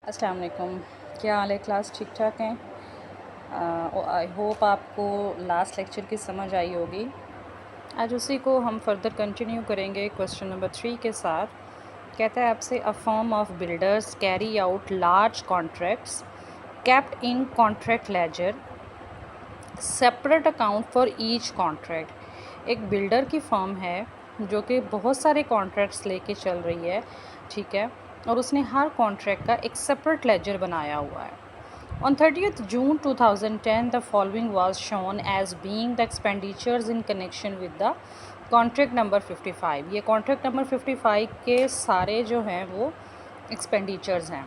अस्सलाम वालेकुम। क्या हाल है क्लास? ठीक ठाक हैं? आई होप आपको लास्ट लेक्चर की समझ आई होगी। आज उसी को हम फर्दर कंटिन्यू करेंगे क्वेश्चन नंबर 3 के साथ। कहता है आपसे a firm of builders carry out large contracts kept in contract ledger separate account for each contract. एक बिल्डर की फर्म है जो कि बहुत सारे कॉन्ट्रैक्ट्स लेके चल रही है, ठीक है, और उसने हर कॉन्ट्रैक्ट का एक सेपरेट लेजर बनाया हुआ है। On 30th June 2010, the following was shown as being the expenditures in connection with the contract number 55। ये कॉन्ट्रैक्ट नंबर 55 के सारे जो हैं वो एक्सपेंडिचर्स हैं,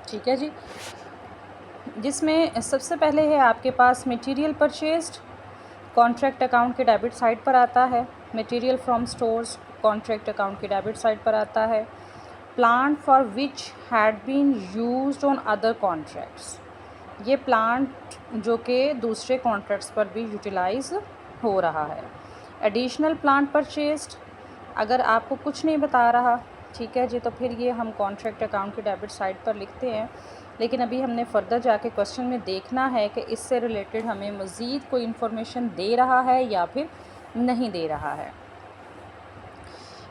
ठीक है जी। जिसमें सबसे पहले है आपके पास मटेरियल परचेज्ड, कॉन्ट्रैक्ट अकाउंट के डेबिट साइड पर आता है। Material from stores contract account के डेबिट साइड पर आता है। Plant for which had been used on other contracts, ये प्लांट जो कि दूसरे कॉन्ट्रैक्ट्स पर भी यूटिलाइज हो रहा है। एडिशनल प्लांट परचेज्ड, अगर आपको कुछ नहीं बता रहा, ठीक है जी, तो फिर ये हम कॉन्ट्रैक्ट अकाउंट के डेबिट साइड पर लिखते हैं। लेकिन अभी हमने फर्दर जाके क्वेश्चन में देखना है कि इससे रिलेटेड हमें मज़ीद कोई इन्फॉर्मेशन दे रहा है या फिर नहीं दे रहा है।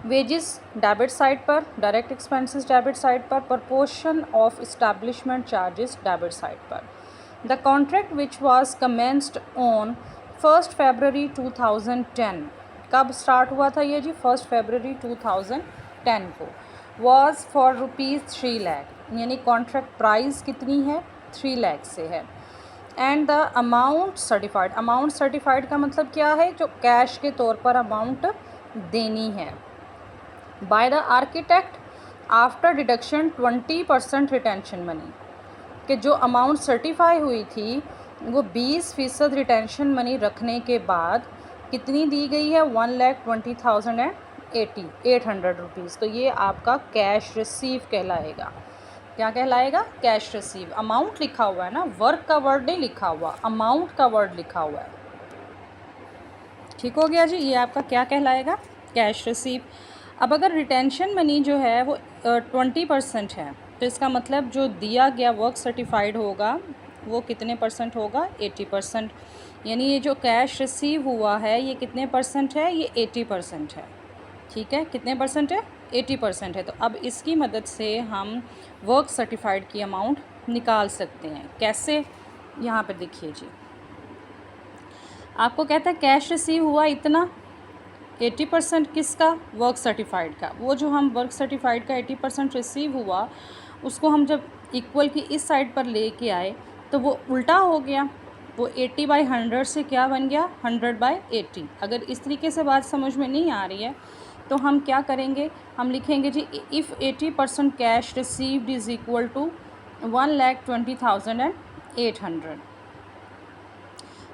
वेजेस डेबिट साइड पर, डायरेक्ट एक्सपेंसेस डेबिट साइड पर, proportion of establishment charges debit side पर। The contract which was commenced on 1 February 2010, कब स्टार्ट हुआ था ये जी? 1 फरवरी 2010 को। वॉज फॉर ₹3 लाख, यानी कॉन्ट्रैक्ट प्राइस कितनी है? 3 लाख से है। And the amount certified, amount certified का मतलब क्या है? जो कैश के तौर पर अमाउंट देनी है। By the architect after deduction 20% retention money, कि जो अमाउंट सर्टिफाई हुई थी वो 20% रिटेंशन मनी रखने के बाद कितनी दी गई है? 1,20,800 रुपीज़। तो ये आपका कैश रिसीव कहलाएगा। क्या कहलाएगा? Cash receive. अमाउंट लिखा हुआ है ना, वर्क का वर्ड नहीं लिखा हुआ, अमाउंट का वर्ड लिखा हुआ है। ठीक हो गया जी, ये आपका क्या कहलाएगा? Cash receive. अब अगर रिटेंशन मनी जो है वो 20% है, तो इसका मतलब जो दिया गया वर्क सर्टिफाइड होगा वो कितने परसेंट होगा? 80%। यानी ये जो कैश रिसीव हुआ है ये कितने परसेंट है? ये 80% है, ठीक है। कितने परसेंट है? 80% है। तो अब इसकी मदद से हम वर्क सर्टिफाइड की अमाउंट निकाल सकते हैं। कैसे? यहाँ पर देखिए जी, आपको कहता है कैश रिसीव हुआ इतना, 80% किसका? वर्क सर्टिफाइड का। वो जो हम वर्क सर्टिफाइड का 80% रिसीव हुआ उसको हम जब इक्वल की इस साइड पर लेके आए तो वो उल्टा हो गया, वो 80/100 से क्या बन गया? 100/80। अगर इस तरीके से बात समझ में नहीं आ रही है तो हम क्या करेंगे? हम लिखेंगे जी, if 80% cash received is equal to 1,20,800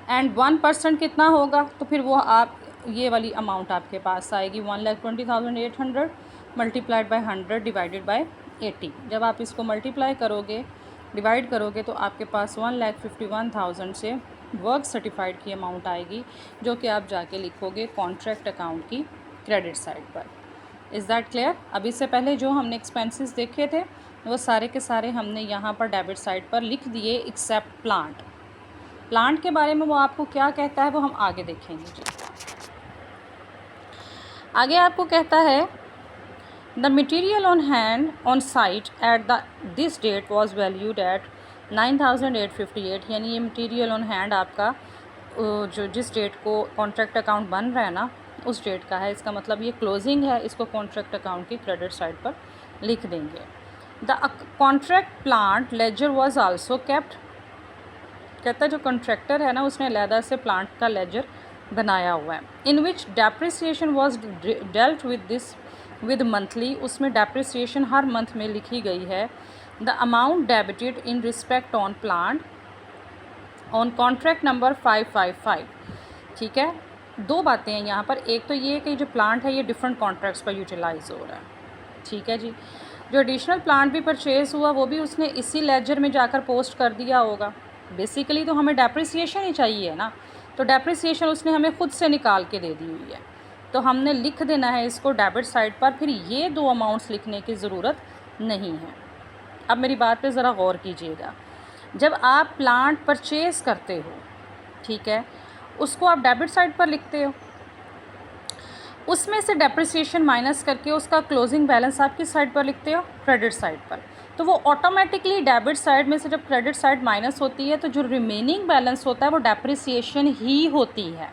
and 1% कितना होगा? तो फिर वो आप ये वाली अमाउंट आपके पास आएगी 1,20,800 मल्टीप्लाइड बाय 100 डिवाइडेड बाय 80। जब आप इसको मल्टीप्लाई करोगे, डिवाइड करोगे, तो आपके पास 1,51,000 से वर्क सर्टिफाइड की अमाउंट आएगी, जो कि आप जाके लिखोगे कॉन्ट्रैक्ट अकाउंट की क्रेडिट साइड पर। Is that clear? अभी से पहले जो हमने एक्सपेंसेस देखे थे वो सारे के सारे हमने यहाँ पर डेबिट साइड पर लिख दिए, एक्सेप्ट प्लांट। प्लांट के बारे में वो आपको क्या कहता है वो हम आगे देखेंगे जी। आगे आपको कहता है the material on hand on site at this date was valued at 9,858, यानी ये मटेरियल ऑन हैंड आपका जो जिस डेट को कॉन्ट्रैक्ट अकाउंट बन रहा है ना उस डेट का है। इसका मतलब ये क्लोजिंग है, इसको कॉन्ट्रैक्ट अकाउंट की क्रेडिट साइड पर लिख देंगे। The contract plant ledger was also kept, कहता है जो कॉन्ट्रैक्टर है ना उसने अलहदा से प्लांट का लेजर बनाया हुआ है। In which depreciation was dealt with monthly, उसमें डेप्रिसिएशन हर मंथ में लिखी गई है। The amount debited in respect on plant on contract number 555, ठीक है। दो बातें हैं यहाँ पर, एक तो ये कि जो प्लांट है ये डिफरेंट कॉन्ट्रैक्ट्स पर यूटिलाइज हो रहा है, ठीक है जी। जो एडिशनल प्लांट भी परचेज़ हुआ वो भी उसने इसी लेजर में जाकर पोस्ट कर दिया होगा। बेसिकली तो हमें डेप्रिसिएशन ही चाहिए ना, तो डेप्रिसिएशन उसने हमें खुद से निकाल के दे दी हुई है, तो हमने लिख देना है इसको डेबिट साइड पर। फिर ये दो अमाउंट्स लिखने की ज़रूरत नहीं है। अब मेरी बात पे ज़रा गौर कीजिएगा। जब आप प्लांट परचेज़ करते हो, ठीक है, उसको आप डेबिट साइड पर लिखते हो, उसमें से डेप्रिसिएशन माइनस करके उसका क्लोजिंग बैलेंस आप किस साइड पर लिखते हो? क्रेडिट साइड पर। तो वो ऑटोमेटिकली डेबिट साइड में से जब क्रेडिट साइड माइनस होती है तो जो रिमेनिंग बैलेंस होता है वो डेप्रिसिएशन ही होती है।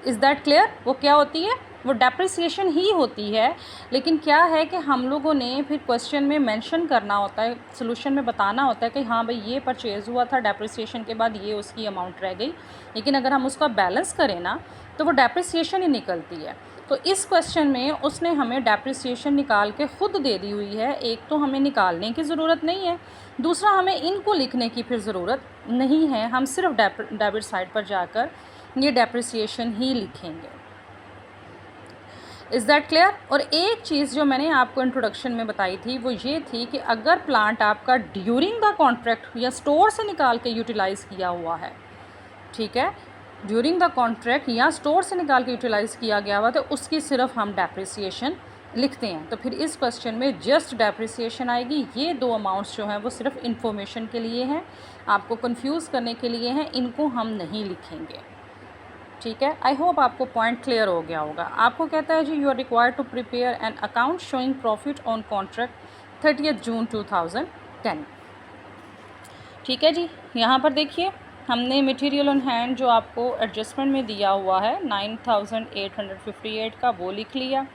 Is that clear? वो क्या होती है? वो डेप्रिसिएशन ही होती है। लेकिन क्या है कि हम लोगों ने फिर क्वेश्चन में मेंशन करना होता है, सोल्यूशन में बताना होता है कि हाँ भाई ये परचेज़ हुआ था, डेप्रिसिएशन के बाद ये उसकी अमाउंट रह गई। लेकिन अगर हम उसका बैलेंस करें ना तो वो डेप्रिसिएशन ही निकलती है। तो इस क्वेश्चन में उसने हमें डेप्रिसिएशन निकाल के खुद दे दी हुई है। एक तो हमें निकालने की ज़रूरत नहीं है, दूसरा हमें इनको लिखने की फिर ज़रूरत नहीं है। हम सिर्फ डेबिट साइड पर जाकर ये डेप्रिसिएशन ही लिखेंगे। Is that clear? और एक चीज़ जो मैंने आपको इंट्रोडक्शन में बताई थी वो ये थी कि अगर प्लांट आपका ड्यूरिंग द कॉन्ट्रैक्ट या स्टोर से निकाल के यूटिलाइज़ किया हुआ है, ठीक है, ड्यूरिंग द कॉन्ट्रैक्ट या स्टोर से निकाल के यूटिलाइज़ किया गया हुआ तो उसकी सिर्फ हम डेप्रिसिएशन लिखते हैं। तो फिर इस क्वेश्चन में जस्ट डेप्रिसिएशन आएगी। ये दो अमाउंट्स जो हैं वो सिर्फ इन्फॉर्मेशन के लिए हैं, आपको कंफ्यूज करने के लिए हैं, इनको हम नहीं लिखेंगे। ठीक है, आई होप आपको पॉइंट क्लियर हो गया होगा। आपको कहता है जी you are required to prepare an account showing profit on contract 30 June 2010। ठीक है जी, यहाँ पर देखिए हमने मटेरियल ऑन हैंड जो आपको एडजस्टमेंट में दिया हुआ है 9858 का वो लिख लिया,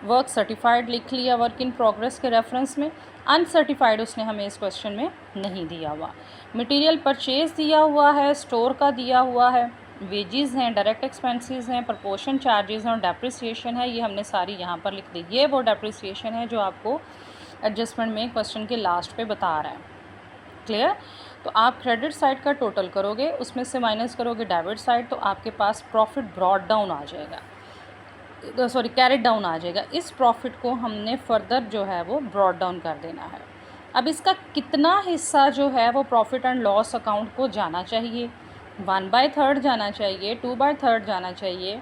वर्क सर्टिफाइड लिख लिया वर्क इन प्रोग्रेस के रेफरेंस में। अनसर्टिफाइड उसने हमें इस क्वेश्चन में नहीं दिया हुआ। मटेरियल परचेज दिया हुआ है, स्टोर का दिया हुआ है, वेजेस हैं, डायरेक्ट एक्सपेंसेस हैं, प्रपोर्शन चार्जेस हैं और डेप्रिसिएशन है, ये हमने सारी यहाँ पर लिख दी। ये वो डेप्रिसिएशन है जो आपको एडजस्टमेंट में क्वेश्चन के लास्ट पे बता रहा है। क्लियर? तो आप क्रेडिट साइड का टोटल करोगे, उसमें से माइनस करोगे डेबिट साइड, तो आपके पास प्रॉफिट ब्रॉड डाउन आ जाएगा, सॉरी कैरेट डाउन आ जाएगा। इस प्रॉफिट को हमने फर्दर जो है वो ब्रॉड डाउन कर देना है। अब इसका कितना हिस्सा जो है वो प्रॉफिट एंड लॉस अकाउंट को जाना चाहिए? 1/3 जाना चाहिए, 2/3 जाना चाहिए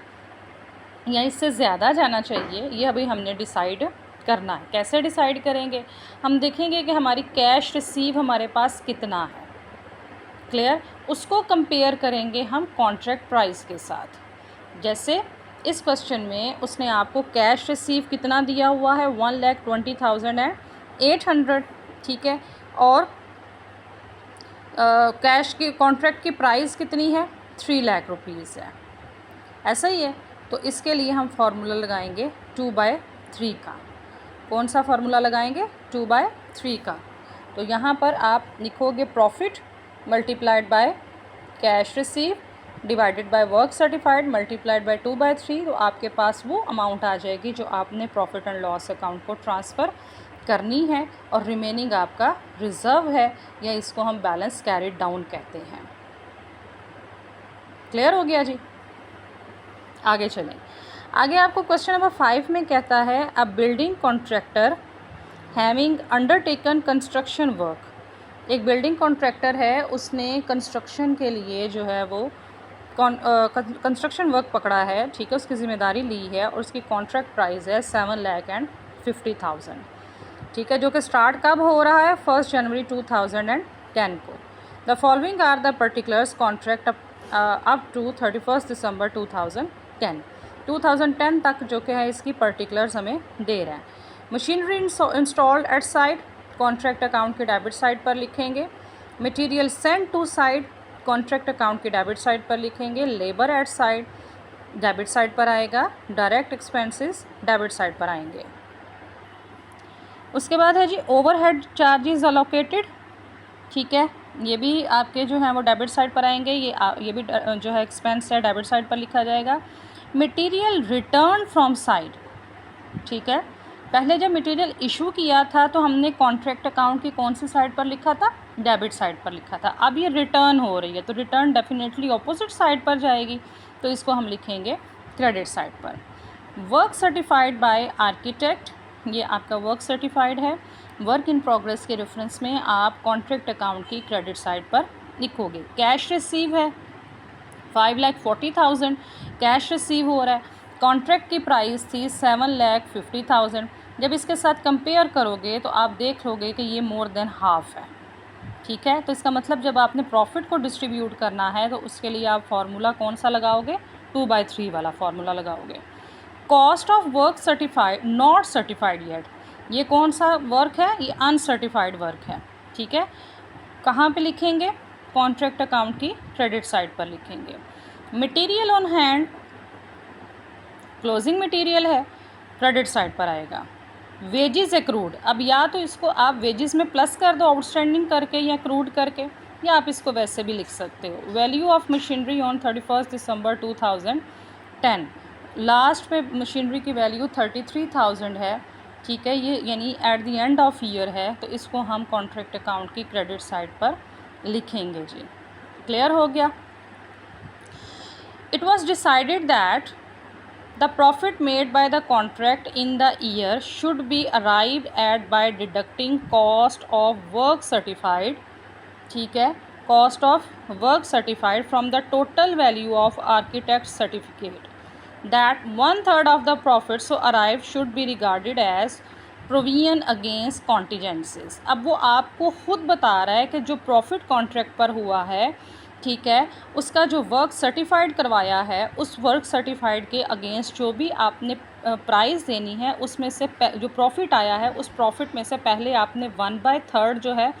या इससे ज़्यादा जाना चाहिए, ये अभी हमने डिसाइड करना है। कैसे डिसाइड करेंगे? हम देखेंगे कि हमारी कैश रिसीव हमारे पास कितना है। क्लियर? उसको कंपेयर करेंगे हम कॉन्ट्रैक्ट प्राइस के साथ। जैसे इस क्वेश्चन में उसने आपको कैश रिसीव कितना दिया हुआ है 1,20,800, ठीक है, और कैश की कॉन्ट्रैक्ट की प्राइस कितनी है 3 लाख रुपीज़ है, ऐसा ही है। तो इसके लिए हम फार्मूला लगाएंगे 2/3 का। कौन सा फार्मूला लगाएंगे? 2/3 का। तो यहाँ पर आप लिखोगे profit multiplied by cash receive divided by work certified multiplied by 2/3। तो आपके पास वो अमाउंट आ जाएगी जो आपने प्रॉफिट एंड लॉस अकाउंट को ट्रांसफ़र करनी है, और रिमेनिंग आपका रिज़र्व है, या इसको हम बैलेंस कैरिड डाउन कहते हैं। क्लियर हो गया जी? आगे चलें। आगे आपको क्वेश्चन नंबर 5 में कहता है a building contractor having undertaken construction work. एक बिल्डिंग कॉन्ट्रैक्टर है, उसने कंस्ट्रक्शन के लिए जो है वो कंस्ट्रक्शन वर्क पकड़ा है, ठीक है, उसकी ज़िम्मेदारी ली है, और उसकी कॉन्ट्रैक्ट प्राइस है 7,50,000, ठीक है, जो कि स्टार्ट कब हो रहा है 1 जनवरी 2010 को। The following are the particulars contract up to 31 दिसंबर 2010। 2010 तक जो कि है इसकी पर्टिकुलर्स हमें दे रहे हैं। Machinery installed at site, contract account के डेबिट साइड पर लिखेंगे। Material send to site, contract account के डेबिट साइड पर लिखेंगे। Labour at site debit side पर आएगा। डायरेक्ट एक्सपेंसेस डेबिट साइड पर आएंगे। उसके बाद है जी ओवरहेड चार्जेस अलोकेटेड, ठीक है, ये भी आपके जो हैं वो डेबिट साइड पर आएंगे। ये भी जो है एक्सपेंस है डेबिट साइड पर लिखा जाएगा। मटेरियल रिटर्न फ्रॉम साइट, ठीक है, पहले जब मटेरियल इशू किया था तो हमने कॉन्ट्रैक्ट अकाउंट की कौन सी साइड पर लिखा था? डेबिट साइड पर लिखा था। अब ये रिटर्न हो रही है तो रिटर्न डेफिनेटली ऑपोजिट साइड पर जाएगी, तो इसको हम लिखेंगे क्रेडिट साइड पर। वर्क सर्टिफाइड बाय आर्किटेक्ट, ये आपका वर्क सर्टिफाइड है। वर्क इन प्रोग्रेस के रेफरेंस में आप कॉन्ट्रैक्ट अकाउंट की क्रेडिट साइड पर लिखोगे। कैश रिसीव है 5,40,000 कैश रिसीव हो रहा है। कॉन्ट्रैक्ट की प्राइस थी 7,50,000, जब इसके साथ कंपेयर करोगे तो आप देख लोगे कि ये मोर देन हाफ है, ठीक है। तो इसका मतलब जब आपने प्रॉफिट को डिस्ट्रीब्यूट करना है तो उसके लिए आप फार्मूला कौन सा लगाओगे, 2/3 वाला फार्मूला लगाओगे। Cost of work certified not certified yet, ये कौन सा वर्क है, ये अनसर्टिफाइड वर्क है, ठीक है। कहाँ पे लिखेंगे, कॉन्ट्रैक्ट अकाउंट की क्रेडिट साइड पर लिखेंगे। Material on hand closing material है, क्रेडिट साइड पर आएगा। वेजेस एक्रूड, अब या तो इसको आप वेजेस में प्लस कर दो आउटस्टैंडिंग करके या क्रूड करके, या आप इसको वैसे भी लिख सकते हो। वैल्यू ऑफ मशीनरी ऑन 31 दिसंबर 2010, लास्ट पे मशीनरी की वैल्यू 33,000 है, ठीक है। ये यानी at the end of year है, तो इसको हम कॉन्ट्रैक्ट अकाउंट की क्रेडिट साइड पर लिखेंगे जी। क्लियर हो गया। It was decided that the profit made by the contract in the year should be arrived at by deducting cost of work certified, ठीक है, cost of work certified from the total value of architect certificate, that 1/3 of the profit so arrived should be regarded as provision against contingencies। अब वो आपको खुद बता रहा है कि जो प्रॉफिट कॉन्ट्रैक्ट पर हुआ है, ठीक है, उसका जो वर्क सर्टिफाइड करवाया है, उस वर्क सर्टिफाइड के अगेंस्ट जो भी आपने प्राइस देनी है, उसमें से जो प्रॉफिट आया है उस प्रॉफिट में से पहले आपने 1/3 जो है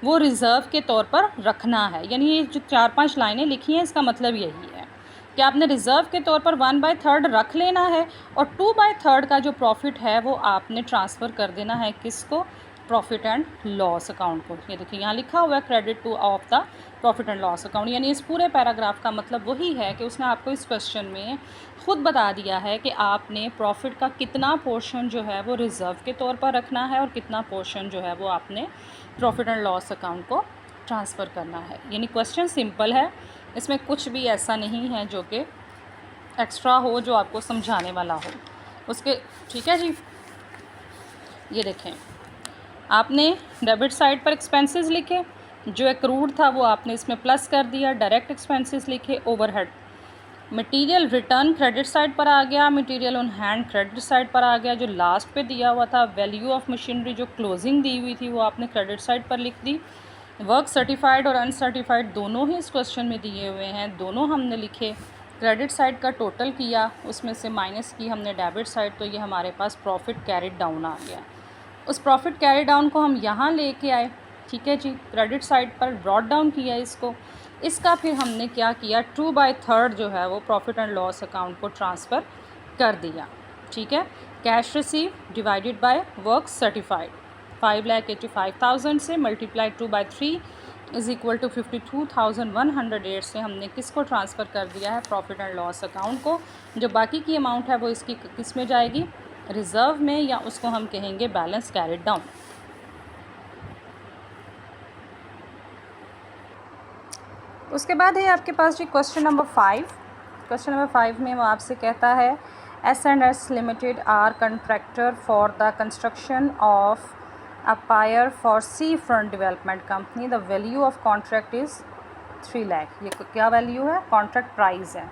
वो रिज़र्व के तौर पर रखना है। यानी ये जो 4-5 लाइनें लिखी हैं इसका मतलब यही है कि आपने रिज़र्व के तौर पर 1/3 रख लेना है और 2/3 का जो प्रॉफिट है वो आपने ट्रांसफ़र कर देना है किसको, प्रॉफिट एंड लॉस अकाउंट को। ये देखिए यहाँ लिखा हुआ है credit two of the profit and loss account. यानी इस पूरे पैराग्राफ का मतलब वही है कि उसने आपको इस क्वेश्चन में खुद बता दिया है कि आपने प्रॉफिट का कितना पोर्शन जो है वो रिज़र्व के तौर पर रखना है और कितना पोर्शन जो है वो आपने प्रॉफिट एंड लॉस अकाउंट को ट्रांसफ़र करना है। यानी क्वेश्चन सिंपल है, इसमें कुछ भी ऐसा नहीं है जो कि एक्स्ट्रा हो, जो आपको समझाने वाला हो उसके, ठीक है जी। ये देखें, आपने डेबिट साइड पर एक्सपेंसेस लिखे, जो एक्रूड था वो आपने इसमें प्लस कर दिया, डायरेक्ट एक्सपेंसेस लिखे, overhead. Material return credit side पर आ गया, material on hand credit side पर आ गया, जो लास्ट पे दिया हुआ था वैल्यू ऑफ मशीनरी जो क्लोजिंग दी हुई थी वो आपने क्रेडिट साइड पर लिख दी। वर्क सर्टिफाइड और अनसर्टिफाइड दोनों ही इस क्वेश्चन में दिए हुए हैं, दोनों हमने लिखे। क्रेडिट साइड का टोटल किया, उसमें से माइनस की हमने डेबिट साइड, तो ये हमारे पास प्रॉफिट कैरिड डाउन आ गया। उस प्रॉफिट कैरी डाउन को हम यहाँ लेके आए, ठीक है जी, क्रेडिट साइड पर ब्रॉट डाउन किया इसको। इसका फिर हमने क्या किया, 2/3 जो है वो प्रॉफिट एंड लॉस अकाउंट को ट्रांसफ़र कर दिया, ठीक है। Cash receive divided by work certified, 5,85,000 से मल्टीप्लाई 2/3 इज़ इक्वल टू 52,108 से हमने किसको ट्रांसफ़र कर दिया है, प्रॉफिट एंड लॉस अकाउंट को। जो बाकी की अमाउंट है वो इसकी किस में जाएगी, रिज़र्व में, या उसको हम कहेंगे बैलेंस कैरिड डाउन। उसके बाद है आपके पास जी क्वेश्चन नंबर 5। क्वेश्चन नंबर 5 में वो आपसे कहता है S&S limited are contractor for the construction of a pier for sea front development company, the value of contract is 3 lakh. ये क्या वैल्यू है, कॉन्ट्रैक्ट प्राइस है,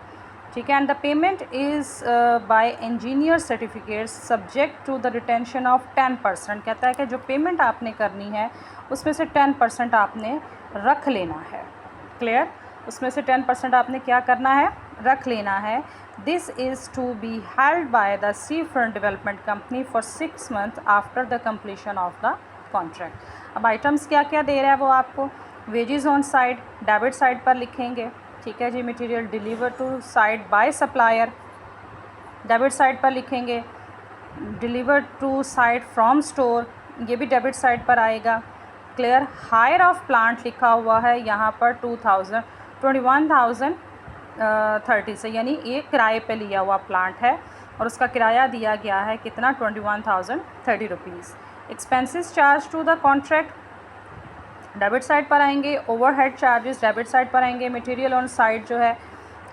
ठीक है। And the payment is by engineer certificate subject to the retention of 10%। कहता है कि जो पेमेंट आपने करनी है उसमें से 10% आपने रख लेना है। क्लियर, उसमें से 10% आपने क्या करना है, रख लेना है। This is to be held by the sea front development company for 6 month after the completion of the contract. अब आइटम्स क्या क्या दे रहा है वो आपको, wages on side debit side पर लिखेंगे, ठीक है जी। Material deliver to site by supplier debit side पर लिखेंगे, deliver to site from store ये भी डेबिट साइड पर आएगा। क्लियर, हायर ऑफ प्लांट लिखा हुआ है यहाँ पर 21,030 से, यानी ये किराए पे लिया हुआ प्लांट है और उसका किराया दिया गया है कितना, 21,030 rupees. Expenses charge to the contract debit side पर आएंगे, ओवरहेड चार्जेस डेबिट साइड पर आएंगे। मटेरियल ऑन साइट जो है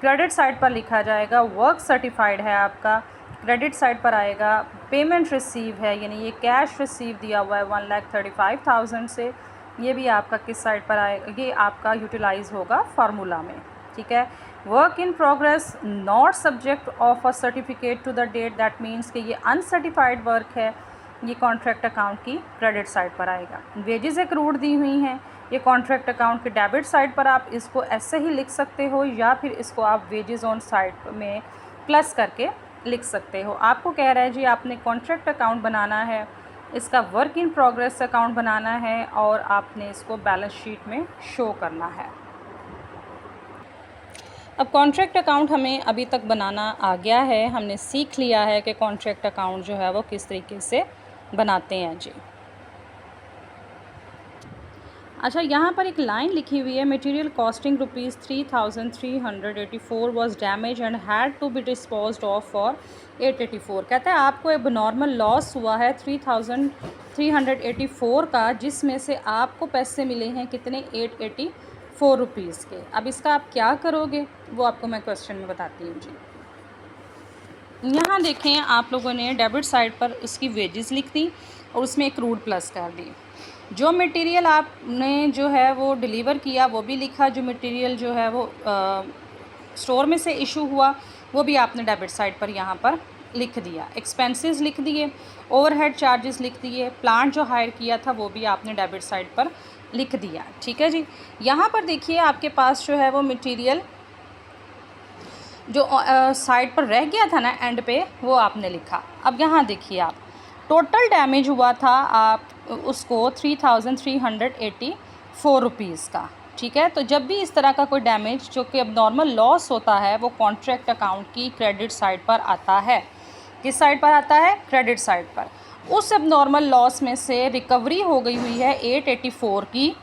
क्रेडिट साइड पर लिखा जाएगा। वर्क सर्टिफाइड है आपका, क्रेडिट साइड पर आएगा। पेमेंट रिसीव है, यानी ये कैश रिसीव दिया हुआ है 1,35,000 से, ये भी आपका किस साइड पर आएगा, ये आपका यूटिलाइज होगा फार्मूला में, ठीक है। Work in progress not subject of a certificate to the date, that means कि ये अनसर्टिफाइड वर्क है, ये कॉन्ट्रैक्ट अकाउंट की क्रेडिट साइड पर आएगा। वेजेस एक्रूड दी हुई हैं, ये कॉन्ट्रैक्ट अकाउंट के डेबिट साइड पर आप इसको ऐसे ही लिख सकते हो या फिर इसको आप वेजेस ऑन साइड में प्लस करके लिख सकते हो। आपको कह रहा है जी आपने कॉन्ट्रैक्ट अकाउंट बनाना है, इसका वर्क इन प्रोग्रेस अकाउंट बनाना है और आपने इसको बैलेंस शीट में शो करना है। अब कॉन्ट्रैक्ट अकाउंट हमें अभी तक बनाना आ गया है, हमने सीख लिया है कि कॉन्ट्रैक्ट अकाउंट जो है वो किस तरीके से बनाते हैं जी। अच्छा, यहाँ पर एक लाइन लिखी हुई है, material costing ₹3,384 was damage and had to be disposed of for 884। कहता है आपको एक नॉर्मल लॉस हुआ है 3,384 का, जिसमें से आपको पैसे मिले हैं कितने, 884 रुपीज़ के। अब इसका आप क्या करोगे वो आपको मैं क्वेश्चन में बताती हूँ जी। यहाँ देखें, आप लोगों ने डेबिट साइड पर उसकी वेजेस लिख दी और उसमें एक रूट प्लस कर दी। जो मटेरियल आपने जो है वो डिलीवर किया वो भी लिखा, जो मटेरियल जो है वो स्टोर में से इशू हुआ वो भी आपने डेबिट साइड पर यहाँ पर लिख दिया। एक्सपेंसेस लिख दिए, ओवरहेड चार्जेस लिख दिए, प्लांट जो हायर किया था वो भी आपने डेबिट साइड पर लिख दिया। ठीक है जी। यहाँ पर देखिए आपके पास जो है वो मटेरियल जो साइड पर रह गया था ना एंड पे, वो आपने लिखा। अब यहाँ देखिए आप टोटल डैमेज हुआ था आप उसको 3,384 रुपीज़ का। ठीक है, तो जब भी इस तरह का कोई डैमेज जो कि अब नॉर्मल लॉस होता है वो कॉन्ट्रैक्ट अकाउंट की क्रेडिट साइड पर आता है। किस साइड पर आता है, क्रेडिट साइड पर। उस अब नॉर्मल लॉस में से रिकवरी हो गई हुई है 884 की,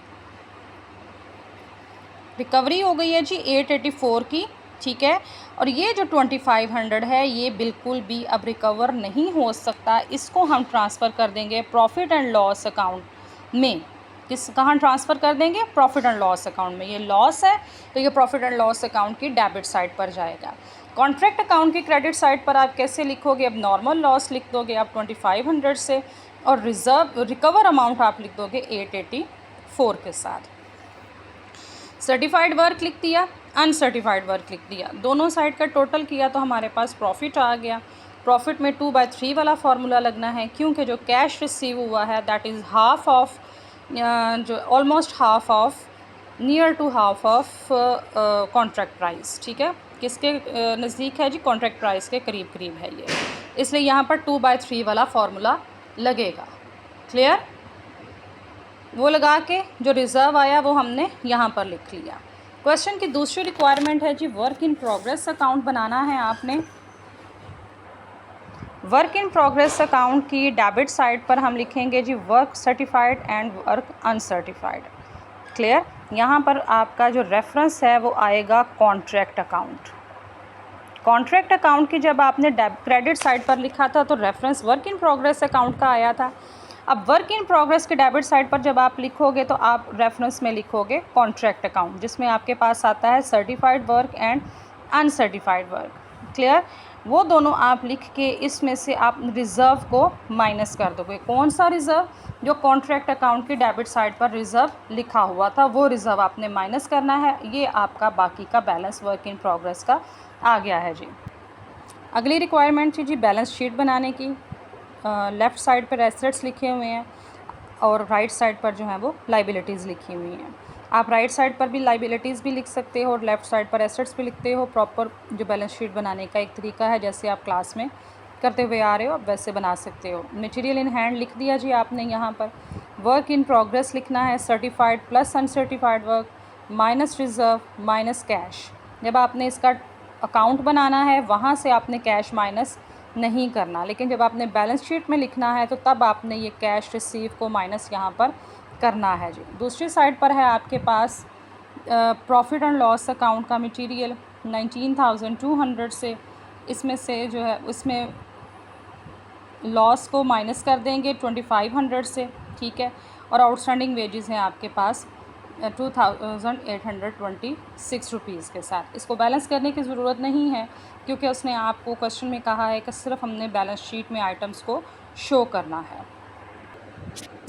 रिकवरी हो गई है जी 884 की। ठीक है, और ये जो 2500 है ये बिल्कुल भी अब रिकवर नहीं हो सकता, इसको हम ट्रांसफ़र कर देंगे प्रॉफिट एंड लॉस अकाउंट में। कहाँ ट्रांसफ़र कर देंगे, प्रॉफिट एंड लॉस अकाउंट में। ये लॉस है तो ये प्रॉफिट एंड लॉस अकाउंट की डेबिट साइड पर जाएगा। कॉन्ट्रैक्ट अकाउंट की क्रेडिट साइड पर आप कैसे लिखोगे, अब नॉर्मल लॉस लिख दोगे आप 2500 से, और रिकवर अमाउंट आप लिख दोगे 884 के साथ। सर्टिफाइड वर्क लिख दिया, अनसर्टिफाइड वर्क लिख दिया, दोनों साइड का टोटल किया तो हमारे पास प्रॉफिट आ गया। प्रॉफिट में 2/3 वाला फार्मूला लगना है, क्योंकि जो कैश रिसीव हुआ है दैट इज़ हाफ ऑफ, जो almost half of, near to half of contract price. ठीक है, किसके नज़दीक है जी, कॉन्ट्रैक्ट प्राइस के करीब करीब है ये, इसलिए यहाँ पर 2/3 वाला फार्मूला लगेगा। क्लियर, वो लगा के जो रिज़र्व आया वो हमने यहाँ पर लिख लिया। क्वेश्चन की दूसरी रिक्वायरमेंट है जी, वर्क इन प्रोग्रेस अकाउंट बनाना है आपने। वर्क इन प्रोग्रेस अकाउंट की डेबिट साइड पर हम लिखेंगे जी work certified and work uncertified. Clear, यहाँ पर आपका जो रेफरेंस है वो आएगा कॉन्ट्रैक्ट अकाउंट। कॉन्ट्रैक्ट अकाउंट की जब आपने क्रेडिट साइड पर लिखा था तो reference work in progress account का आया था। अब वर्क इन प्रोग्रेस के डेबिट साइड पर जब आप लिखोगे तो आप रेफरेंस में लिखोगे कॉन्ट्रैक्ट अकाउंट, जिसमें आपके पास आता है certified work and uncertified work. Clear, वो दोनों आप लिख के इसमें से आप रिज़र्व को माइनस कर दोगे। कौन सा रिज़र्व, जो कॉन्ट्रैक्ट अकाउंट की डेबिट साइड पर रिज़र्व लिखा हुआ था वो रिज़र्व आपने माइनस करना है। ये आपका बाकी का बैलेंस वर्क इन प्रोग्रेस का आ गया है जी। अगली रिक्वायरमेंट थी जी बैलेंस शीट बनाने की। लेफ़्ट साइड पर एसेट्स लिखे हुए हैं और राइट साइड पर जो है वो लाइबिलिटीज़ लिखी हुई हैं। आप राइट साइड पर भी लाइबिलिटीज़ भी लिख सकते हो और लेफ़्ट साइड पर एसेट्स भी लिखते हो। प्रॉपर जो बैलेंस शीट बनाने का एक तरीका है, जैसे आप क्लास में करते हुए आ रहे हो वैसे बना सकते हो। मटेरियल इन हैंड लिख दिया जी आपने, यहाँ पर वर्क इन प्रोग्रेस लिखना है, certified plus uncertified work minus reserve minus cash. जब आपने इसका अकाउंट बनाना है वहाँ से आपने कैश माइनस नहीं करना, लेकिन जब आपने बैलेंस शीट में लिखना है तो तब आपने ये कैश रिसीव को माइनस यहाँ पर करना है जी। दूसरी साइड पर है आपके पास प्रॉफिट एंड लॉस अकाउंट का मटेरियल 19,200 से, इसमें से जो है उसमें लॉस को माइनस कर देंगे 2,500 से। ठीक है, और आउटस्टैंडिंग वेजेस हैं आपके पास 2,826 रुपीज़ के साथ। इसको बैलेंस करने की ज़रूरत नहीं है क्योंकि उसने आपको क्वेश्चन में कहा है कि सिर्फ हमने बैलेंस शीट में आइटम्स को शो करना है।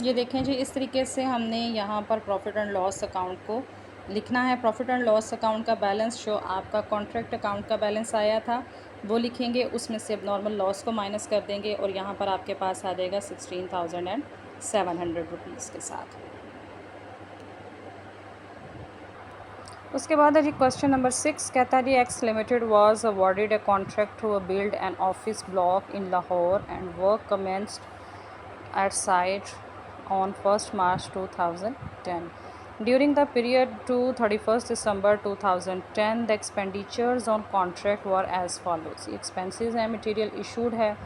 ये देखें जी, इस तरीके से हमने यहाँ पर प्रॉफिट एंड लॉस अकाउंट को लिखना है। प्रॉफिट एंड लॉस अकाउंट का बैलेंस जो आपका कॉन्ट्रैक्ट अकाउंट का बैलेंस आया था वो लिखेंगे, उसमें से अब नॉर्मल लॉस को माइनस कर देंगे और यहाँ पर आपके पास आ जाएगा 16,700 रुपीज़ के साथ। उसके बाद है जी क्वेश्चन नंबर 6, कहता है जी X limited was awarded a contract to build an office block in Lahore and work commenced at site on 1st March 2010. During the period to 31st December 2010, the expenditures on contract were as follows. Expenses है, material issued है,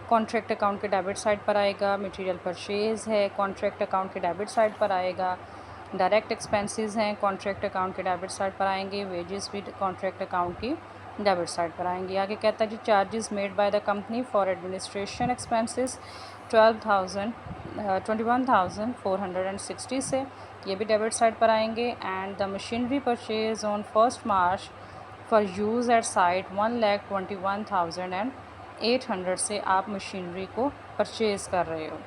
contract account के debit side पर आएगा, material purchase है, contract account के debit side पर आएगा, direct expenses हैं, कॉन्ट्रैक्ट अकाउंट के डेबिट साइड पर आएंगे, वेजेस भी कॉन्ट्रैक्ट अकाउंट की डेबिट साइड पर आएंगे। आगे कहता है जी charges made by the company for administration expenses 21,460 से, ये भी डेबिट साइड पर आएंगे। And the machinery purchase on 1st March for use eight site 1,21,800 से आप मशीनरी को परचेज़ कर रहे हो।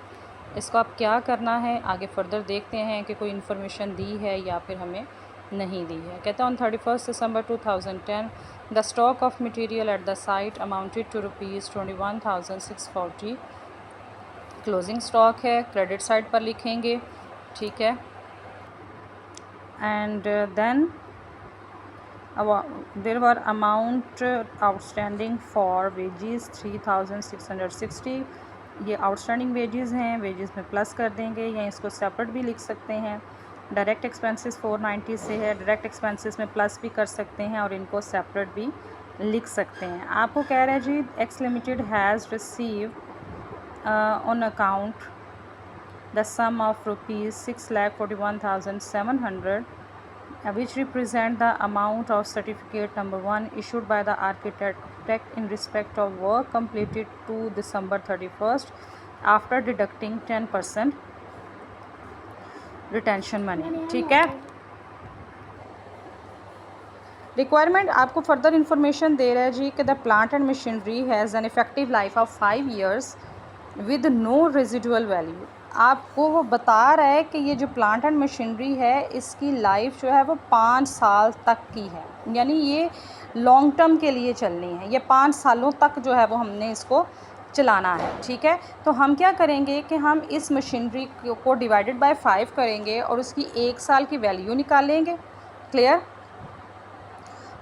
इसको आप क्या करना है आगे फर्दर देखते हैं कि कोई इन्फॉर्मेशन दी है या फिर हमें नहीं दी है। कहता है on 31st December 2010 the stock of material at the site amounted to ₹21,640। Closing stock है, क्रेडिट साइड पर लिखेंगे, ठीक है। And then there were amount outstanding for wages 3,660। ये आउटस्टैंडिंग वेजेस हैं, वेजेस में प्लस कर देंगे या इसको सेपरेट भी लिख सकते हैं। डायरेक्ट एक्सपेंसेस 490 से है, डायरेक्ट एक्सपेंसेस में प्लस भी कर सकते हैं और इनको सेपरेट भी लिख सकते हैं। आपको कह रहा है जी X limited has receive on account the sum of ₹6,41,700 which represent the amount of certificate number 1 issued by the architect in respect of work completed to December 31st after deducting 10% retention money, ठीक है। Requirement आपको further information दे रहा है जी कि the plant and machinery has an effective life of 5 years with no residual value. आपको वो बता रहा है कि ये जो प्लांट एंड मशीनरी है इसकी लाइफ जो है वो 5 साल तक की है, यानी ये लॉन्ग टर्म के लिए चलनी है, ये 5 सालों तक जो है वो हमने इसको चलाना है, ठीक है। तो हम क्या करेंगे कि हम इस मशीनरी को डिवाइडेड बाय 5 करेंगे और उसकी 1 साल की वैल्यू निकालेंगे। क्लियर?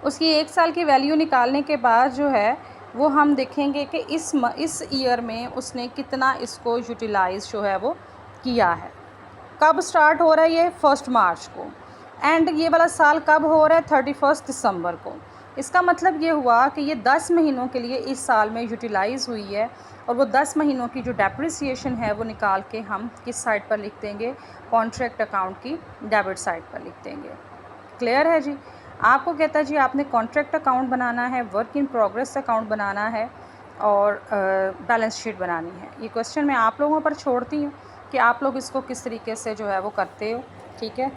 उसकी 1 साल की वैल्यू निकालने के बाद जो है वो हम देखेंगे कि इस ईयर में उसने कितना इसको यूटिलाइज़ जो है वो किया है। कब स्टार्ट हो रहा है ये? 1 मार्च को। एंड ये वाला साल कब हो रहा है? 31 दिसंबर को। इसका मतलब ये हुआ कि ये 10 महीनों के लिए इस साल में यूटिलाइज़ हुई है और वो 10 महीनों की जो डेप्रिसिएशन है वो निकाल के हम किस साइड पर लिख देंगे? कॉन्ट्रैक्ट अकाउंट की डेबिट साइड पर लिख देंगे। क्लियर है जी? आपको कहता है जी आपने कॉन्ट्रैक्ट अकाउंट बनाना है, वर्क इन प्रोग्रेस अकाउंट बनाना है और बैलेंस शीट बनानी है। ये क्वेश्चन मैं आप लोगों पर छोड़ती हूँ कि आप लोग इसको किस तरीके से जो है वो करते हो, ठीक है।